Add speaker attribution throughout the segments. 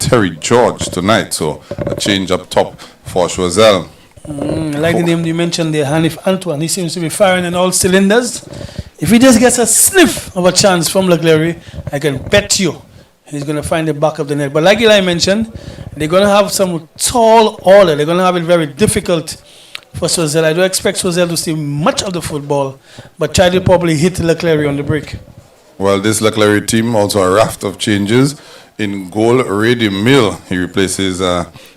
Speaker 1: Terry George tonight. So a change up top for Choiseul.
Speaker 2: I like the name you mentioned there, Hanif Antoine. He seems to be firing on all cylinders. If he just gets a sniff of a chance from Clery, I can bet you he's going to find the back of the net. But like Eli mentioned, they're going to have some tall order. They're going to have it very difficult for Choiseul. I don't expect Choiseul to see much of the football, but try to probably hit Clery on the break.
Speaker 1: Well, this Clery team also a raft of changes. In goal, Rady Mill. He replaces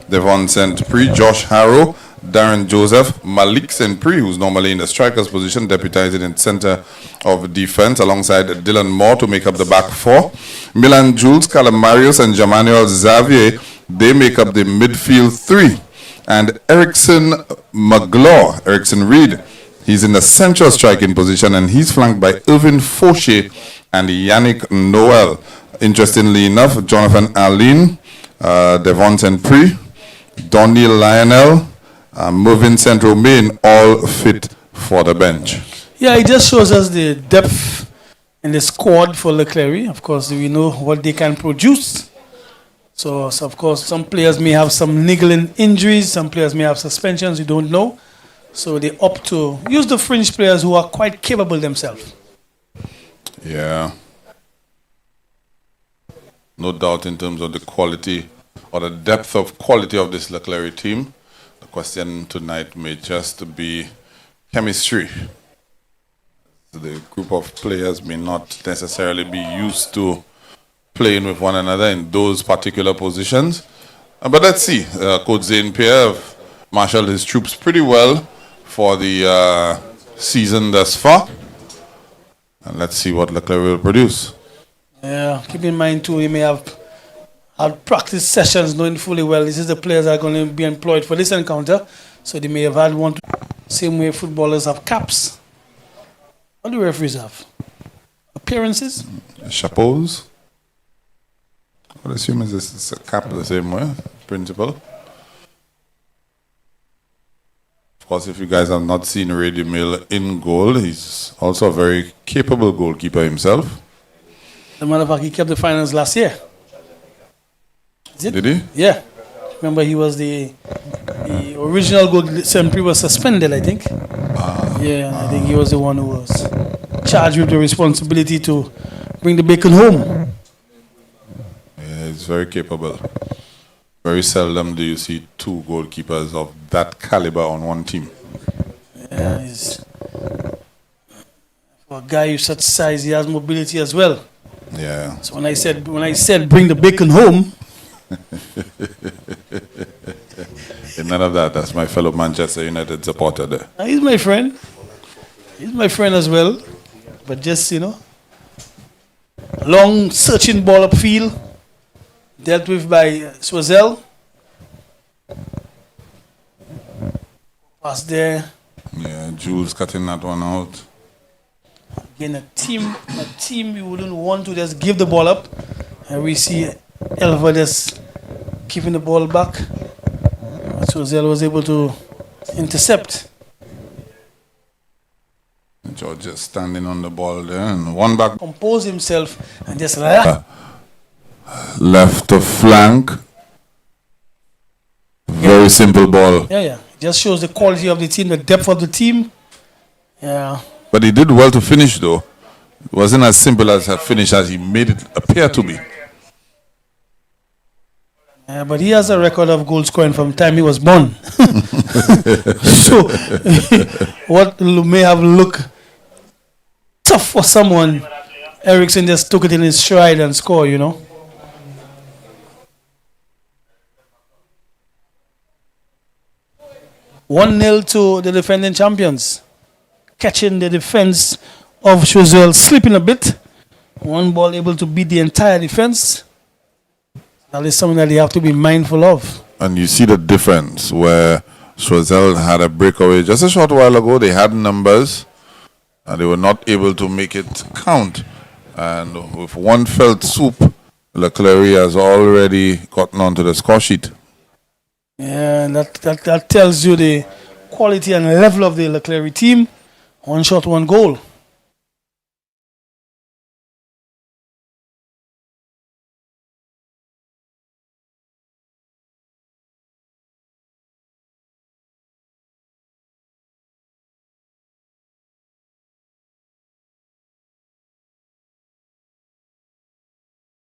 Speaker 1: Devon St. Prix, Josh Harrow, Darren Joseph, Malik St. Prix, who's normally in the striker's position, deputizing in center of defense, alongside Dylan Moore to make up the back four. Milan Jules, Calamarius, and Jamanuel Xavier, they make up the midfield three. And Erickson McGlaw, Erickson Reed, he's in the central striking position, and he's flanked by Irvin Fauché and Yannick Noel. Interestingly enough, Jonathan Allen, Devon St. Prix, Donnie Lionel, Mervyn St. Romain, all fit for the bench.
Speaker 2: Yeah, it just shows us the depth in the squad for Clery. Of course, we know what they can produce. So, of course, some players may have some niggling injuries. Some players may have suspensions. We don't know. So they opt to use the fringe players who are quite capable themselves.
Speaker 1: Yeah. No doubt in terms of the quality or the depth of quality of this Clery team. The question tonight may just be chemistry. The group of players may not necessarily be used to playing with one another in those particular positions. But let's see. Coach Zane Pierre marshaled his troops pretty well for the season thus far. And let's see what Clery will produce.
Speaker 2: Yeah, keep in mind too, he may have had practice sessions knowing fully well this is the players that are going to be employed for this encounter. So they may have had one, same way footballers have caps. What do referees have? Appearances?
Speaker 1: Chapeaus. I would assume it's a cap the same way, principle. Of course, if you guys have not seen Rady Mill in goal, he's also a very capable goalkeeper himself.
Speaker 2: As a matter of fact, he kept the finals last year.
Speaker 1: Did he?
Speaker 2: Yeah. Remember, he was the original goal. St. Prix was suspended, I think. I think he was the one who was charged with the responsibility to bring the bacon home.
Speaker 1: Yeah, he's very capable. Very seldom do you see two goalkeepers of that caliber on one team.
Speaker 2: Yeah, for a guy of such size, he has mobility as well.
Speaker 1: Yeah.
Speaker 2: So when I said bring the bacon home.
Speaker 1: None of that. That's my fellow Manchester United supporter there.
Speaker 2: He's my friend. He's my friend as well. But just, long searching ball upfield, dealt with by Choiseul. Pass there.
Speaker 1: Yeah, Jules cutting that one out.
Speaker 2: Again, a team you wouldn't want to just give the ball up. And we see Elva just keeping the ball back. Choiseul was able to intercept.
Speaker 1: George just standing on the ball there, and one back.
Speaker 2: Compose himself and just
Speaker 1: left of flank. Very simple ball.
Speaker 2: Yeah. Just shows the quality of the team, the depth of the team. Yeah.
Speaker 1: But he did well to finish, though. It wasn't as simple as a finish as he made it appear to be.
Speaker 2: Yeah, but he has a record of goal scoring from the time he was born. So, what may have looked tough for someone, Erickson just took it in his stride and scored, 1-0 to the defending champions. Catching the defense of Choiseul slipping a bit. One ball able to beat the entire defense. That is something that you have to be mindful of.
Speaker 1: And you see the difference where Choiseul had a breakaway just a short while ago. They had numbers and they were not able to make it count. And with one felt swoop, Clery has already gotten onto the score sheet.
Speaker 2: Yeah, that tells you the quality and level of the Clery team. One shot, one goal.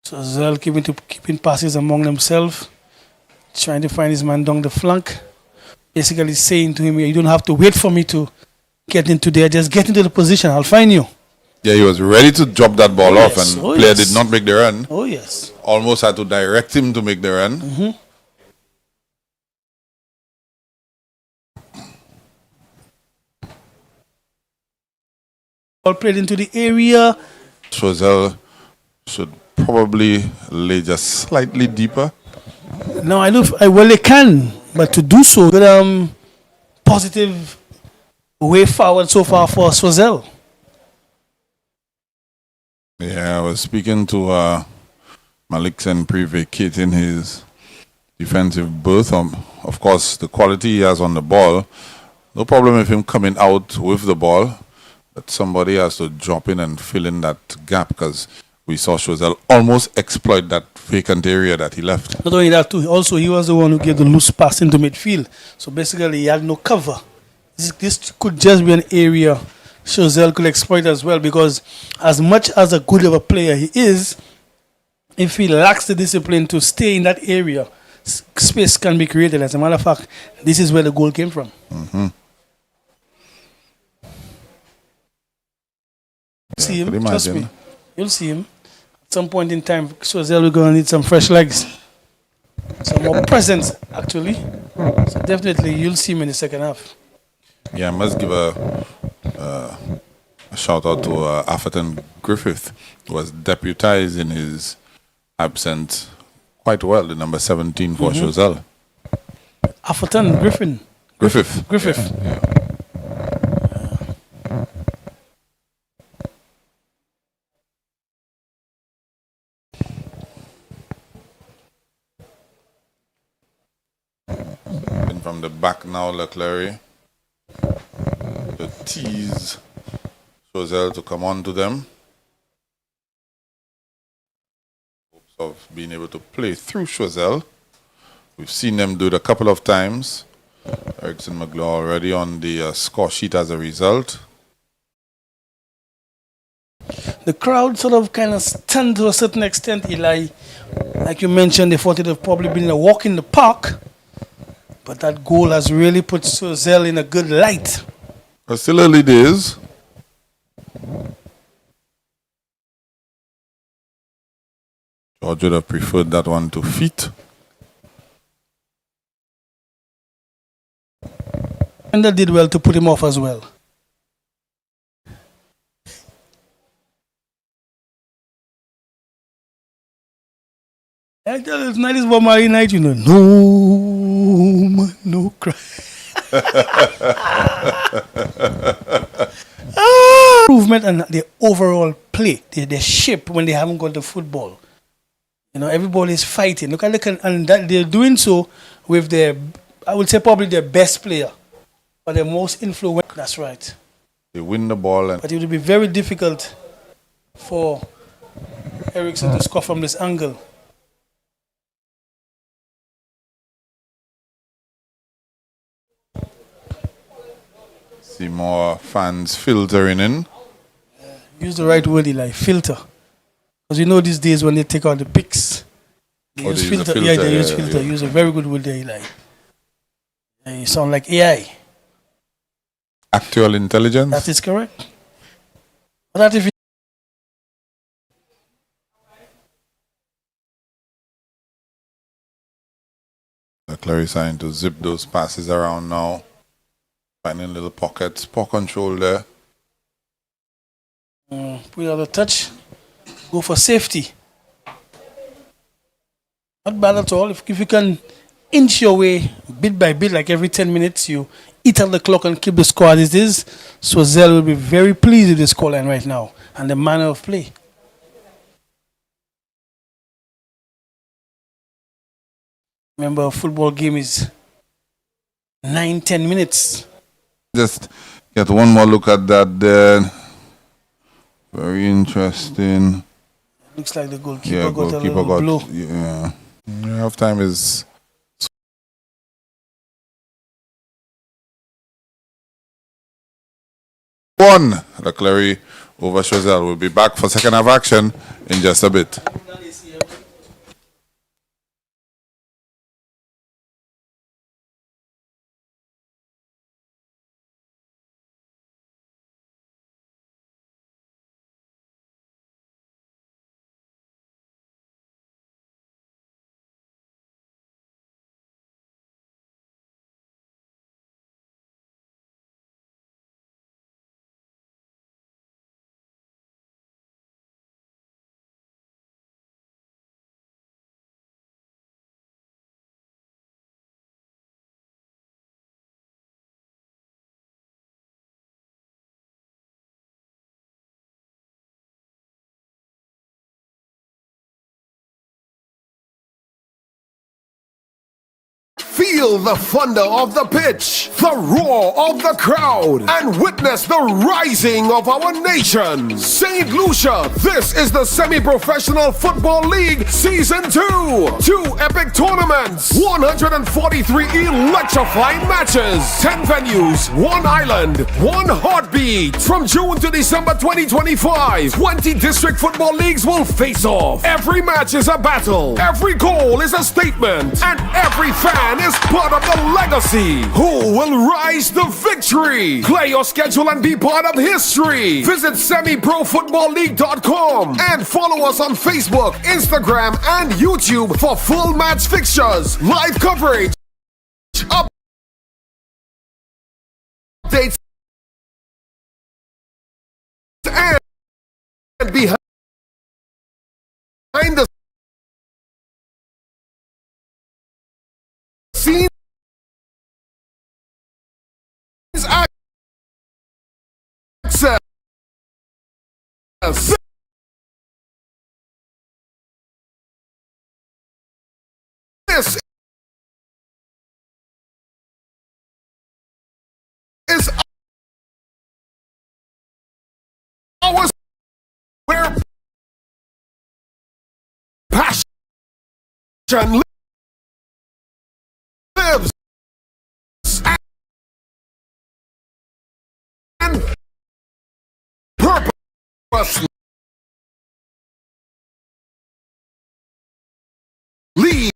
Speaker 2: So Zell keeping passes among themselves, trying to find his man down the flank. Basically saying to him, you don't have to wait for me to get into there. Just get into the position. I'll find you.
Speaker 1: Yeah, he was ready to drop that ball off,
Speaker 2: Yes.
Speaker 1: and player did not make the run.
Speaker 2: Oh, yes.
Speaker 1: Almost had to direct him to make the run.
Speaker 2: Ball played into the area.
Speaker 1: Choiseul should probably lay just slightly deeper.
Speaker 2: Now well they can, but to do so, good positive way forward so far for Choiseul.
Speaker 1: Yeah, I was speaking to Malik Senpri vacating his defensive berth. Of course, the quality he has on the ball, no problem with him coming out with the ball, but somebody has to drop in and fill in that gap, because we saw Choiseul almost exploit that vacant area that he left.
Speaker 2: Not only that, too, also he was the one who gave the loose pass into midfield. So basically, he had no cover. This could just be an area Choiseul could exploit as well, because as much as a good of a player he is, if he lacks the discipline to stay in that area, space can be created. As a matter of fact, this is where the goal came from. See him, trust me. You'll see him. At some point in time, Choiseul will going to need some fresh legs. Some more presence, actually. So definitely, you'll see him in the second half.
Speaker 1: Yeah, I must give a shout out to Atherton Griffith, who was deputized in his absence quite well, the number 17 for Choiseul.
Speaker 2: Atherton Griffith.
Speaker 1: Yeah. And from the back now, Clery to tease Choiseul to come on to them. Hopes of being able to play through Choiseul. We've seen them do it a couple of times. Erickson McGlaw already on the score sheet as a result.
Speaker 2: The crowd sort of kind of stunned to a certain extent, Eli. Like you mentioned, they thought it would have probably been a walk in the park. But that goal has really put Choiseul in a good light.
Speaker 1: But still early days. George would have preferred that one to feet.
Speaker 2: And that did well to put him off as well. I tell you, tonight is Bomari night, you know. No man, no cry. Improvement and the overall play, the shape when they haven't got the football. You know, everybody is fighting. Look at and that they're doing so with their, I would say probably their best player, or their most influential. That's right.
Speaker 1: They win the ball,
Speaker 2: But it would be very difficult for Erickson to score from this angle.
Speaker 1: see more fans filtering in.
Speaker 2: Use the right word, Eli. Filter. Because you know these days when they take out the pics, they use filter. Yeah, they use filter. Use a very good word there, Eli. You sound like AI.
Speaker 1: Actual intelligence?
Speaker 2: That is correct. But that if
Speaker 1: Clery trying to zip those passes around now. Finding little pockets. Paw control there.
Speaker 2: put out a touch. Go for safety. Not bad at all. If you can inch your way bit by bit, like every 10 minutes, you eat up the clock and keep the score as it is. Choiseul will be very pleased with the scoreline right now and the manner of play. Remember, a football game is 9-10 minutes.
Speaker 1: Just get one more look at that there. Very interesting.
Speaker 2: Looks like the goalkeeper got a little
Speaker 1: got
Speaker 2: blow.
Speaker 1: Yeah. Half time is one. The Clery over Choiseul will be back for second half action in just a bit.
Speaker 3: Feel the thunder of the pitch, the roar of the crowd, and witness the rising of our nation. St. Lucia, this is the Semi-Professional Football League Season 2. 2 epic tournaments, 143 electrifying matches, 10 venues, 1 island, 1 heartbeat. From June to December 2025, 20 district football leagues will face off. Every match is a battle, every goal is a statement, and every fan is part of the legacy. Who will rise to victory? Play your schedule and be part of history. Visit semiprofootballleague.com and follow us on Facebook, Instagram, and YouTube for full match fixtures, live coverage, updates, and behind the scenes access. This is our where passion lives and purpose leads.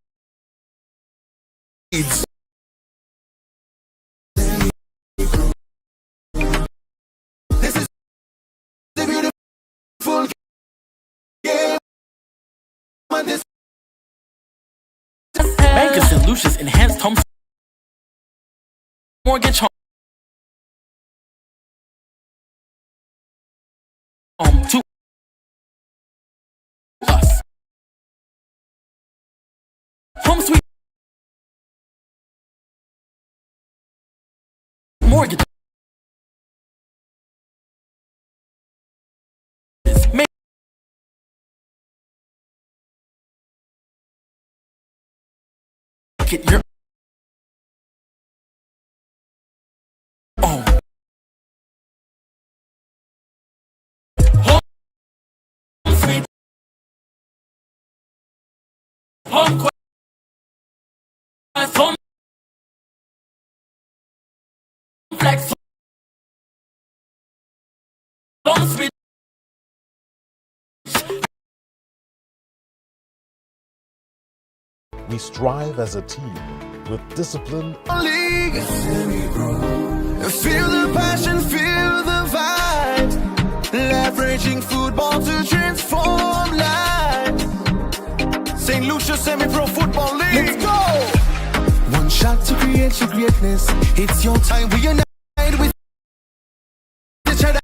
Speaker 3: This is the beautiful game.
Speaker 4: Bankers and Lucia's enhanced home mortgage home to us. Home sweet mortgage. Get your own. Home sweet. Home home flex. Home sweet.
Speaker 5: We strive as a team with discipline.
Speaker 6: League. Feel the passion, feel the vibe. Leveraging football to transform lives. St. Lucia Semi-Pro Football League. Let's go! One shot to create your greatness. It's your time. We unite with each other.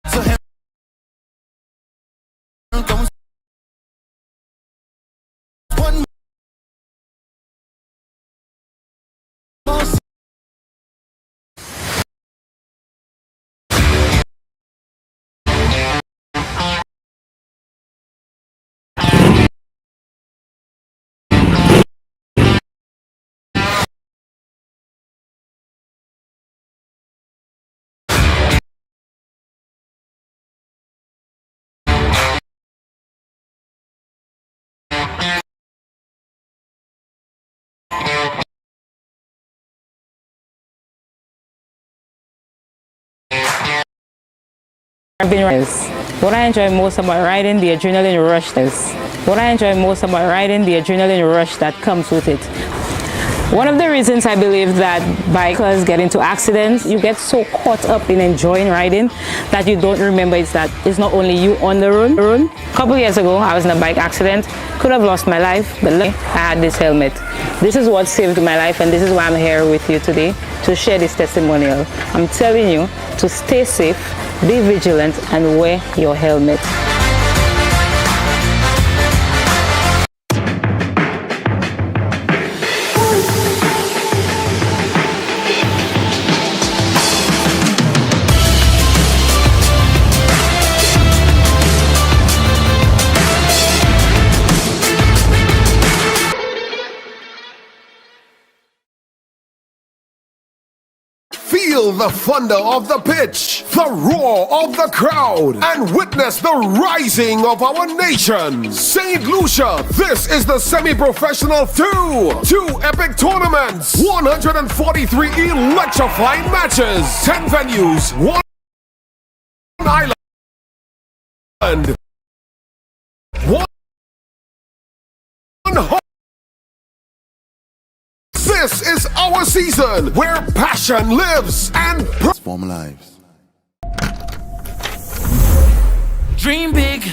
Speaker 6: So here comes one more.
Speaker 7: What I enjoy most about riding, the adrenaline rush is. What I enjoy most about riding, the adrenaline rush that comes with it. One of the reasons I believe that bikers get into accidents, you get so caught up in enjoying riding that you don't remember it's not only you on the road. A couple years ago, I was in a bike accident, could have lost my life, but look, I had this helmet. This is what saved my life, and this is why I'm here with you today to share this testimonial. I'm telling you to stay safe, be vigilant, and wear your helmet.
Speaker 3: Feel the thunder of the pitch, the roar of the crowd, and witness the rising of our nation. St. Lucia, this is the semi-professional two epic tournaments, 143 electrifying matches, 10 venues, 1 island, 1 home. This is our season where passion lives and
Speaker 8: transform lives.
Speaker 4: Dream big,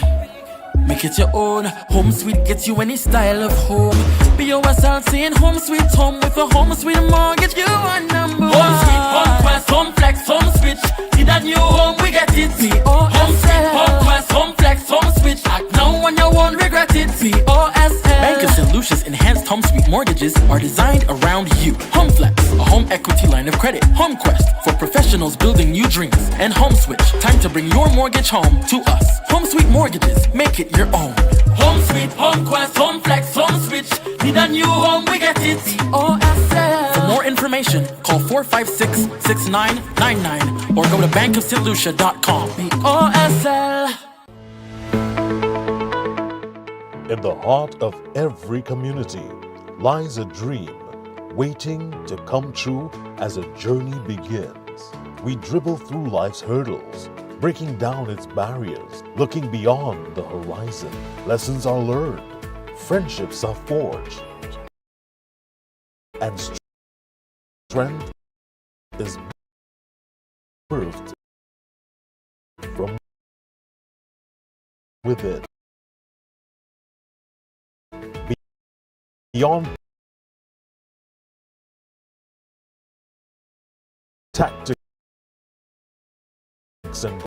Speaker 4: make it your own. Home Sweet gets you any style of home. Be yourself saying home sweet home with a home sweet mortgage. You are number one. Home sweet, home quest, home flex, home switch. Need a new home, we get it. Home sweet, home quest, home flex, home switch. Act now when you won't regret it. POSL. Bank of St. Lucia's enhanced home sweet mortgages are designed around you. Home flex, a home equity line of credit. Home quest for professionals building new dreams. And home switch, time to bring your mortgage home to us. Home sweet mortgages, make it your own. Home sweet, home quest, home flex, home switch. Need a new home, we get it. POSL. For more information, call 456-6999 or go to bankofstlucia.com. POSL.
Speaker 5: In the heart of every community lies a dream waiting to come true as a journey begins. We dribble through life's hurdles, breaking down its barriers, looking beyond the horizon. Lessons are learned, friendships are forged, and strength is birthed from within. Beyond tactics and